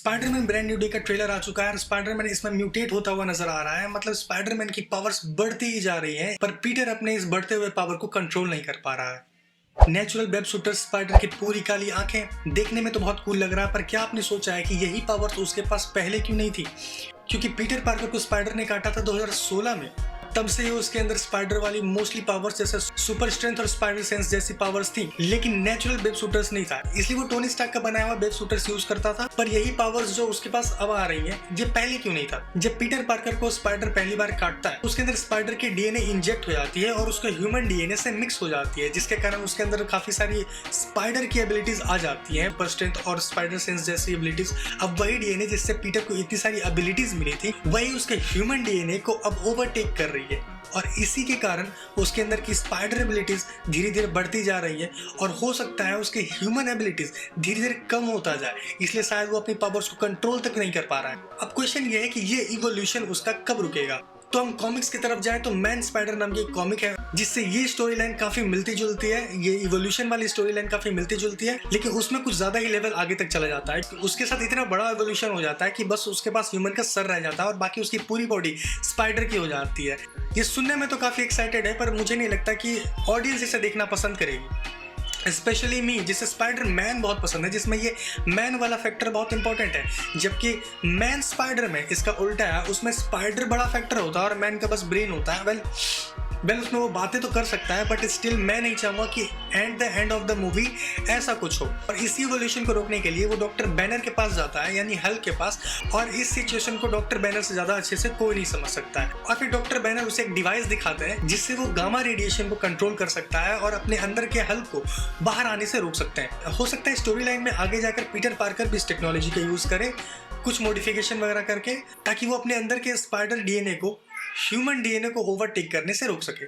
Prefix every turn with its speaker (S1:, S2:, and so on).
S1: Spiderman brand new day का trailer आ चुका है और स्पाइडरमैन इसमें म्यूटेट होता हुआ नजर आ रहा है। मतलब स्पाइडरमैन की पावर्स बढ़ती ही जा रही हैं, पर पीटर अपने इस बढ़ते हुए पावर को कंट्रोल नहीं कर पा रहा है। नेचुरल वेब शूटर स्पाइडर की पूरी काली आंखें देखने में तो बहुत कूल लग रहा है, पर क्या आपने सोचा है कि यही पावर तो उसके पास पहले क्यों नहीं थी? क्योंकि पीटर पार्कर को स्पाइडर ने काटा था 2016 में। तब से ही उसके अंदर स्पाइडर वाली मोस्टली पावर्स जैसे सुपर स्ट्रेंथ और स्पाइडर सेंस जैसी पावर्स थी, लेकिन नेचुरल वेब शूटर्स नहीं था। इसलिए वो टोनी स्टार्क का बनाया हुआ वेब शूटर्स यूज करता था। पर यही पावर्स जो उसके पास अब आ रही हैं, ये पहले क्यों नहीं था? जब पीटर पार्कर को स्पाइडर पहली बार काटता है, उसके अंदर स्पाइडर की डीएनए इंजेक्ट हो जाती है और उसके ह्यूमन डीएनए से मिक्स हो जाती है, जिसके कारण उसके अंदर काफी सारी स्पाइडर की एबिलिटीज आ जाती है, सुपर स्ट्रेंथ और स्पाइडर सेंस जैसी एबिलिटीज। अब वही डीएनए जिससे पीटर को इतनी सारी एबिलिटीज मिली थी, वही उसके ह्यूमन डीएनए को अब ओवरटेक कर रही है और इसी के कारण उसके अंदर की स्पाइडर एबिलिटीज धीरे धीरे बढ़ती जा रही है और हो सकता है उसके ह्यूमन एबिलिटीज धीरे धीरे कम होता जाए। इसलिए शायद वो अपनी पावर्स को कंट्रोल तक नहीं कर पा रहा है। अब क्वेश्चन ये है कि ये इवोल्यूशन उसका कब रुकेगा? तो हम कॉमिक्स की तरफ जाएं तो मैन स्पाइडर नाम की एक कॉमिक है, जिससे ये स्टोरी लाइन काफी मिलती जुलती है। ये इवोल्यूशन वाली स्टोरी लाइन काफी मिलती जुलती है, लेकिन उसमें कुछ ज्यादा ही लेवल आगे तक चला जाता है। उसके साथ इतना बड़ा इवोल्यूशन हो जाता है कि बस उसके पास ह्यूमन का सर रह जाता है और बाकी उसकी पूरी बॉडी स्पाइडर की हो जाती है। ये सुनने में तो काफी एक्साइटेड है, पर मुझे नहीं लगता कि ऑडियंस इसे देखना पसंद करेगी, स्पेशली मी जिसे स्पाइडर मैन बहुत पसंद है, जिसमें ये मैन वाला फैक्टर बहुत इंपॉर्टेंट है। जबकि मैन स्पाइडर में इसका उल्टा है, उसमें स्पाइडर बड़ा फैक्टर होता है और मैन का बस ब्रेन होता है। वेल उसमें वो बातें तो कर सकता है, बट स्टिल मैं नहीं चाहूंगा कि at the end of the movie ऐसा कुछ हो। और इसी इवोल्यूशन को रोकने के लिए वो डॉक्टर बैनर के पास जाता है, यानी हल्क के पास, और इस सिचुएशन को डॉक्टर बैनर से ज्यादा अच्छे से कोई नहीं समझ सकता है। और फिर डॉक्टर बैनर उसे एक डिवाइस दिखाते हैं जिससे वो गामा रेडिएशन को कंट्रोल कर सकता है और अपने अंदर के हल्क को बाहर आने से रोक सकते हैं। हो सकता है स्टोरी लाइन में आगे जाकर पीटर पार्कर भी इस टेक्नोलॉजी का यूज करे, कुछ मॉडिफिकेशन वगैरह करके, ताकि वो अपने अंदर के स्पाइडर डीएनए को ह्यूमन डीएनए को ओवरटेक करने से रोक सके।